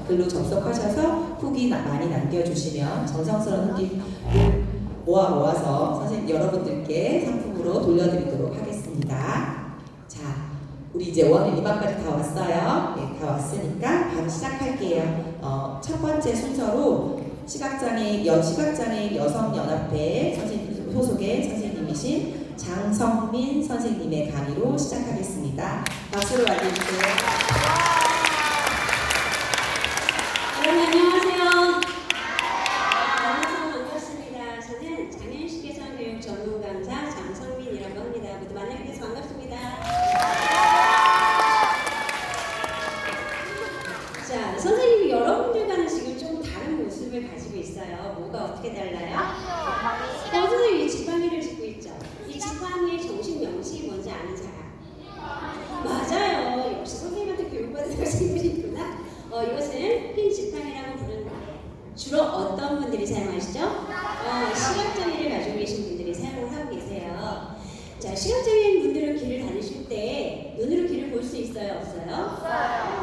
글로 접속하셔서 후기 많이 남겨주시면 정성스러운 후기를 모아서 선생님 여러분들께 상품으로 돌려드리도록 하겠습니다. 자, 우리 이제 5학년 2반까지 다 왔어요. 네, 다 왔으니까 바로 시작할게요. 첫 번째 순서로 시각장애인 여성연합회 소속의 선생님이신 장성민 선생님의 강의로 시작하겠습니다. 박수로 맞이해주세요. 여러분 안녕하세요. 만나서 반갑습니다. 저는 장애인식 개선 교육 전문 강사 장성민이라고 합니다. 모두 만나게 돼서 반갑습니다. 자, 선생님이 여러분들과는 지금 좀 다른 모습을 가지고 있어요. 뭐가 어떻게 달라요? 선생님이 이 지팡이를 짚고 있죠. 이 지팡이의 정식 명칭이 뭔지 아는 사람? 맞아요. 역시 선생님한테 교육받은 학생들이 있구나. 이것은 핀 지팡이라고 부르는 주로 어떤 분들이 사용하시죠? 시각장애를 가지고 계신 분들이 사용을 하고 계세요. 자, 시각장애인 분들은 길을 다니실 때 눈으로 길을 볼 수 있어요? 없어요?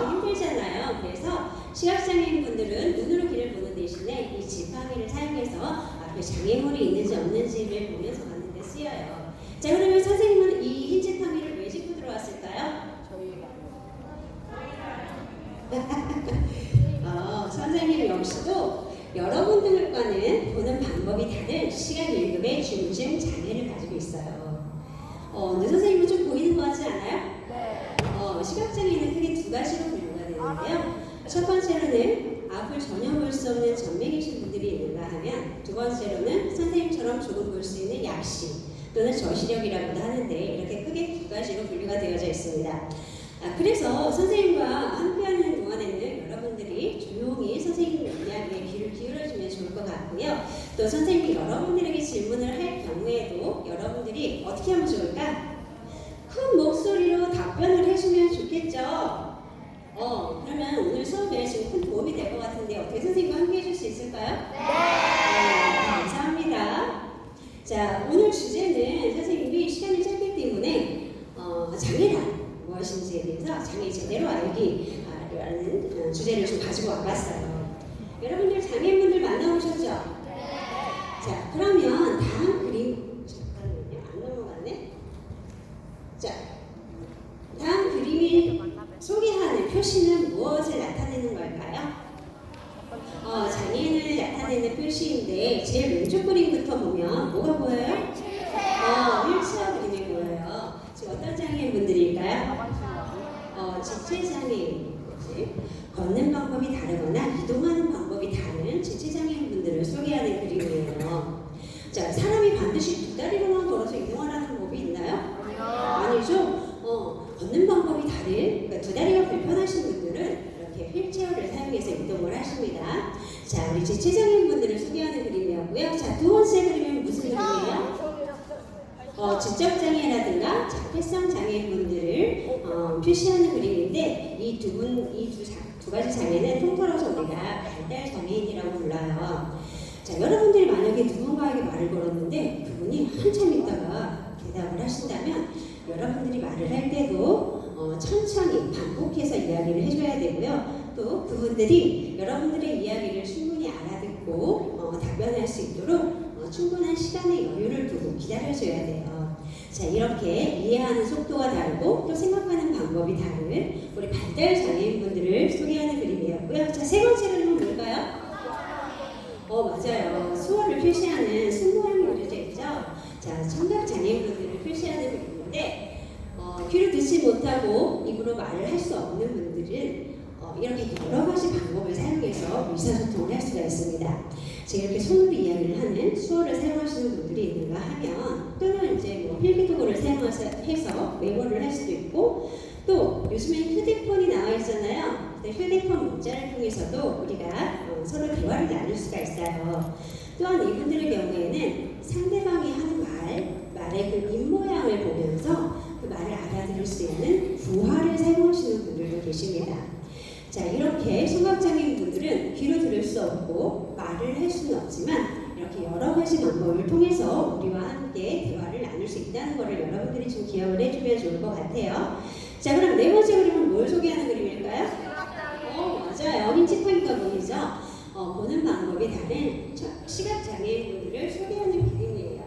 힘들잖아요. 그래서 시각장애인 분들은 눈으로 길을 보는 대신에 이 지팡이를 사용해서 앞에 장애물이 있는지 없는지를 보면서 가는 데 쓰여요. 자, 그러면 선생님은 이 흰 지팡이를 왜 짚고 들어왔을까요? 선생님 역시도 여러분들과는 보는 방법이 다른 시각 1급의 중증 장애를 가지고 있어요. 근데 선생님은 좀 보이는 것 같지 않아요? 네. 시각장애는 크게 두 가지로 분류가 되는데요. 첫 번째로는 앞을 전혀 볼 수 없는 전맹이신 분들이 있는가 하면, 두 번째로는 선생님처럼 조금 볼 수 있는 약시 또는 저시력이라고도 하는데, 이렇게 크게 두 가지로 분류가 되어져 있습니다. 그래서 선생님과 함께하는 동안에는 여러분들이 조용히 선생님 이야기에 귀를 기울여주면 좋을 것 같고요. 또 선생님이 여러분들에게 질문을 할 경우에도 여러분들이 어떻게 하면 좋을까? 큰 목소리로 답변을 해주면 좋겠죠? 그러면 오늘 수업에 지금 큰 도움이 될 것 같은데 어떻게 선생님과 함께 해줄 수 있을까요? 네, 감사합니다. 자, 오늘 주제는 선생님이 시간이 짧기 때문에 장애란 무엇인지에 대해서 장애 제대로 알기라는 주제를 좀 가지고 와봤어요. 여러분들 장애인분들 만나보셨죠? 네. 자, 그러면 다음 그림 잠깐만요. 안 넘어갔네. 자, 다음 그림이 소개하는 표시는 무엇을 나타내는 걸까요? 장애인을 나타내는 표시인데 제일 왼쪽 그림부터 보면 뭐가 보여요? 휠체어 그림이 보여요. 지금 어떤 장애인분들일까요? 지체장애인, 걷는 방법이 다르거나 이동하는 방법이 다른 지체장애인분들을 소개하는 그림이에요. 자, 사람이 반드시 두 다리로만 걸어서 이동하라는 법이 있나요? 아니죠. 걷는 방법이 다른, 그러니까 두 다리가 불편하신 분들은 이렇게 휠체어를 사용해서 이동을 하십니다. 자, 우리 지체장애인분들을 소개하는 그림이었고요. 자, 두 번째 그림은 무슨 그림이에요? 지적장애라든가 자폐성 장애인분들을 표시하는 그림인데, 이 두 가지 장애는 통틀어서 우리가 발달 장애인이라고 불러요. 자, 여러분들이 만약에 누군가에게 말을 걸었는데 그분이 한참 있다가 대답을 하신다면 여러분들이 말을 할 때도 천천히 반복해서 이야기를 해줘야 되고요. 또 그분들이 여러분들의 이야기를 충분히 알아듣고 답변할 수 있도록 충분한 시간의 여유를 두고 기다려줘야 돼요. 자, 이렇게 이해하는 속도가 다르고 또 생각하는 방법이 다른 우리 발달 장애인분들을 소개하는 그림이었고요. 자, 세 번째 그림은 뭘까요? 맞아요. 수어를 표시하는 승모양이 그려져 있죠. 자, 청각 장애인분들을 표시하는 그림인데, 귀를 듣지 못하고 입으로 말을 할 수 없는 분들은 이렇게 여러 가지 방법을 사용해서 의사소통을 할 수가 있습니다. 제가 이렇게 손으로 이야기를 하는 수어를 사용하시는 분들이 있는가 하면, 또는 이제 필기도구를 사용해서 메모를 할 수도 있고, 또 요즘에 휴대폰이 나와 있잖아요. 휴대폰 문자를 통해서도 우리가 서로 대화를 나눌 수가 있어요. 또한 이분들의 경우에는 상대방이 하는 말의 그 입모양을 보면서 그 말을 알아들을 수 있는 부화를 사용하시는 분들도 계십니다. 자, 이렇게 청각장애인 분들은 귀로 들을 수 없고 말을 할 수는 없지만 이렇게 여러 가지 방법을 통해서 우리와 함께 대화를 나눌 수 있다는 것을 여러분들이 좀 기억을 해주면 좋을 것 같아요. 자, 그럼 네 번째 그림은 뭘 소개하는 그림일까요? 맞아요. 흰 지팡이 보는 방법이 다른 시각장애인분들을 소개하는 그림이에요.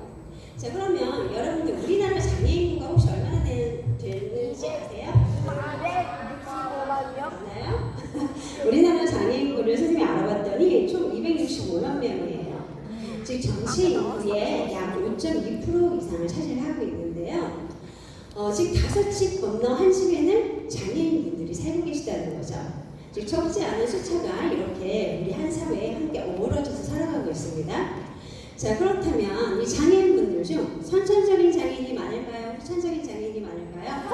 자, 그러면 여러분들 우리나라 장애인구가 혹시 얼마나 되는지 아세요? 맞나요? 우리나라 장애인구를 선생님이 알아봤더니 총 265만 명이에요. 즉 전체 인구의 약 5.2% 이상을 차지하고 있는데요. 즉 5집 건너 한 집에는 장애인분들이 살고 계시다는 거죠. 즉 적지 않은 숫자가 이렇게 우리 한 사회에 함께 어우러져서 살아가고 있습니다. 자, 그렇다면 이 장애인분들 중 선천적인 장애인이 많을까요? 후천적인 장애인이 많을까요?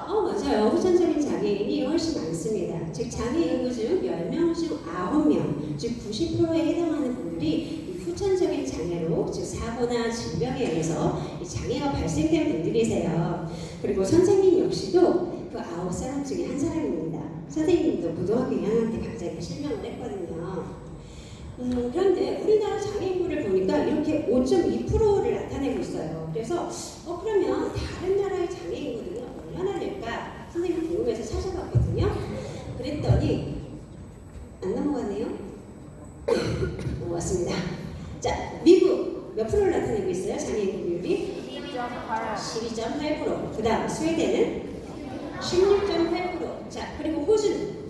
맞아요. 후천적인 장애인이 훨씬 많습니다. 즉 장애 인구 중 10명 중 9명, 즉 90%에 해당하는 분들이 이 후천적인 장애로, 즉 사고나 질병에 의해서 이 장애가 발생된 분들이세요. 그리고 선생님 역시도 그 9사람 중에 한 사람입니다. 선생님도 고등학교 2학년 때 갑자기 실명을 했거든요. 그런데 우리나라 장애인구를 보니까 이렇게 5.2%를 나타내고 있어요. 그래서 그러면 다른 나라의 장애인구들은 얼마나 될까? 선생님이 궁금해서 찾아봤거든요. 그랬더니 안 넘어가네요. 네, 넘어갔습니다. 자, 미국 몇 프로를 나타내고 있어요? 장애인구 비율이? 12.8%. 그 다음 스웨덴은 16.8%. 자, 그리고 호주는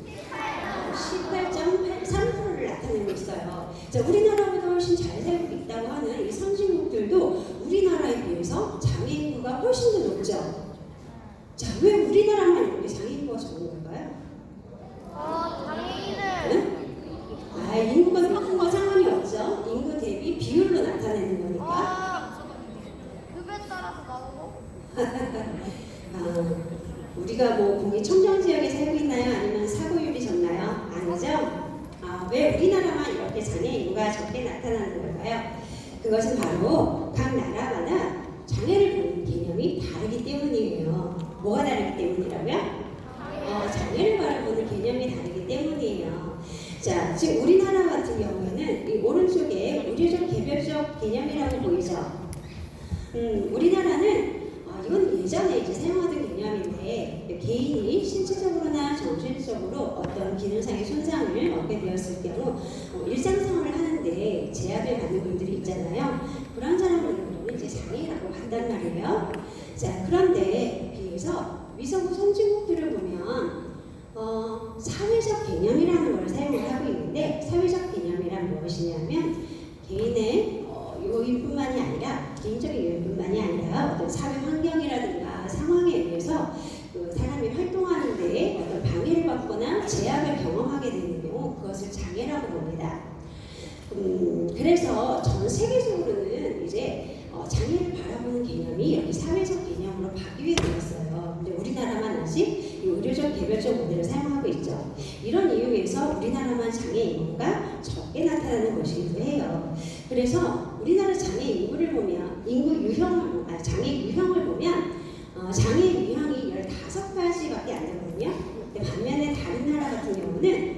18.3%를 나타내고 있어요. 자, 우리나라보다 훨씬 잘 살고 있다고 하는 이 선진국들도 우리나라에 비해서 장애인구가 훨씬 더 높죠. 자, 왜 우리나라만 이렇게 장애인구가 적은 걸까요? 네? 인구가 높은 거 상관이 없죠. 인구 대비 비율로 나타내는 거니까. 급에 따라서 나오고. 우리가 뭐 공기 청정 지역에 살고 있나요? 아니면 사고율이 적나요? 아니죠? 왜 우리나라만 이렇게 장애 인구가 적게 나타나는 걸까요? 그것은 바로 각 나라마다 장애를 보는 개념이 다르기 때문이에요. 뭐가 다르기 때문이라고요? 장애를 바라보는 개념이 다르기 때문이에요. 자, 지금 우리나라 같은 경우에는 이 오른쪽에 의료적 개별적 개념이라고 보이죠? 우리나라는 이건 예전에 이제 사용하던 개념인데 개인이 신체적으로나 정신적으로 어떤 기능상의 손상을 얻게 되었을 경우 일상생활을 하는데 제약을 받는 분들이 있잖아요. 그런 사람들은 이제 장애라고 한단 말이에요. 자, 그런데 비해서 위서구 선진국들을 보면 사회적 개념이라는 걸 사용을 하고 있는데 사회적 개념이란 무엇이냐면 개인의 요인뿐만이 아니라 개인적인 요인뿐만이 아니라 어떤 사회 환경이라든가 상황에 의해서 그 사람이 활동하는데 어떤 방해를 받거나 제약을 경험하게 되는 경우 그것을 장애라고 봅니다. 그래서 전 세계적으로는 이제 장애를 바라보는 개념이 이렇게 사회적 개념으로 바뀌게 되었어요. 근데 우리나라만 아직 의료적 개별적 모델을 사용하고 있죠. 이런 이유에서 우리나라만 장애 인구가 적게 나타나는 것이기도 해요. 그래서 우리나라 장애 인구를 보면 장애 유형을 보면 장애 유형이 15가지밖에 안 되거든요. 근데 반면에 다른 나라 같은 경우는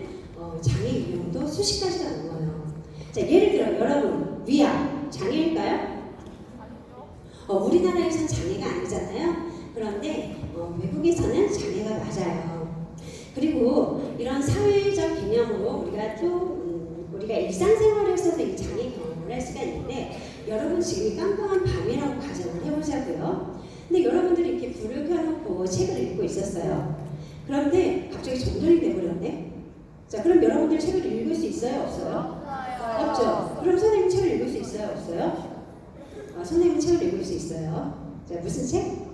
장애 유형도 수십 가지가 넘어요. 자, 예를 들어 여러분 위암 장애일까요? 우리나라에선 장애가 아니잖아요. 그런데 외국에서는 장애가 맞아요. 그리고 이런 사회적 개념으로 우리가 일상생활에서도 이 장애 경험을 할 수가 있는데 여러분 지금 깜깜한 밤이라고 가정을 해보자고요. 근데 여러분들이 이렇게 불을 켜놓고 책을 읽고 있었어요. 그런데 갑자기 정전이 돼버렸네. 자, 그럼 여러분들 책을 읽을 수 있어요? 없어요? 없죠. 그럼 선생님 책을 읽을 수 있어요? 없어요? 선생님은 책을 읽을 수 있어요. 자, 무슨 책?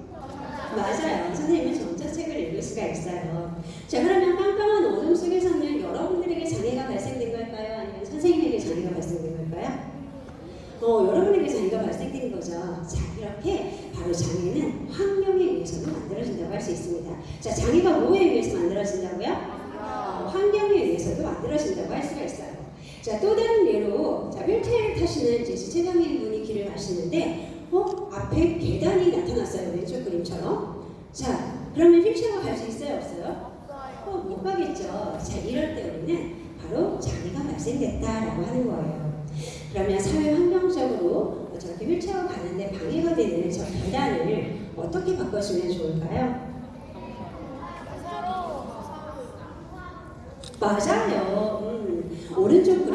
맞아요. 선생님은 전자책을 읽을 수가 있어요. 자, 그러면 깜깜한 어둠 속에서는 여러분들에게 장애가 발생된 걸까요? 아니면 선생님에게 장애가 발생된 걸까요? 여러분에게 장애가 발생된 거죠. 자, 이렇게 바로 장애는 환경에 의해서도 만들어진다고 할 수 있습니다. 자, 장애가 뭐에 의해서 만들어진다고요? 환경에 의해서도 만들어진다고 할 수가 있어요. 자, 또 다른 예로 휠체어를 타시는 지체장애인분이 길을 가시는데 앞에 계단이 나타났어요. 왼쪽 그림처럼. 자, 그러면 휠체어가 갈 수 있어요? 없어요? 못 가겠죠. 자, 이럴 때 우리는 바로 장애가 발생됐다라고 하는 거예요. 그러면 사회 환경적으로 저렇게 휠체어가 가는데 방해가 되는 저 계단을 어떻게 바꿔주면 좋을까요? 맞아요. 오른쪽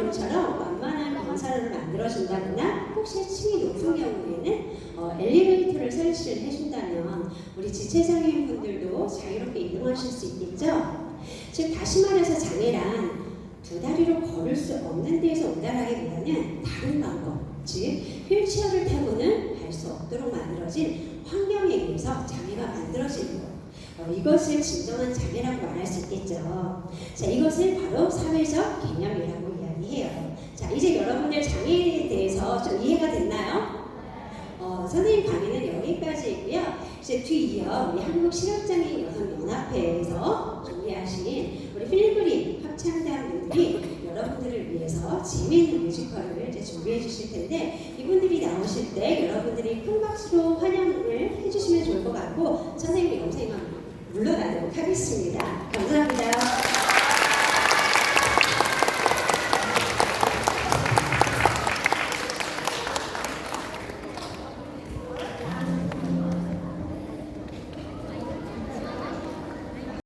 계단을 만들어준다거나 혹시 층이 높은 경우에는 엘리베이터를 설치를 해준다면 우리 지체장애인 분들도 자유롭게 이동하실 수 있겠죠? 즉 다시 말해서 장애란 두 다리로 걸을 수 없는 데에서 온다라기보다는 다른 방법, 즉 휠체어를 타고는 갈 수 없도록 만들어진 환경에 의해서 장애가 만들어지는 것. 이것을 진정한 장애라고 말할 수 있겠죠. 자, 이것을 바로 사회적 개념이라고 이야기해요. 자, 이제 여러분들 장애에 대해서 좀 이해가 됐나요? 선생님 강의는 여기까지이고요. 이제 뒤이어 우리 한국시력장애인 여성연합회에서 준비하신 우리 필그림 합창단 분들이 여러분들을 위해서 재미있는 뮤지컬을 이제 준비해 주실 텐데 이분들이 나오실 때 여러분들이 큰 박수로 환영을 해주시면 좋을 것 같고 선생님이 영상만 물러나도록 하겠습니다. 감사합니다.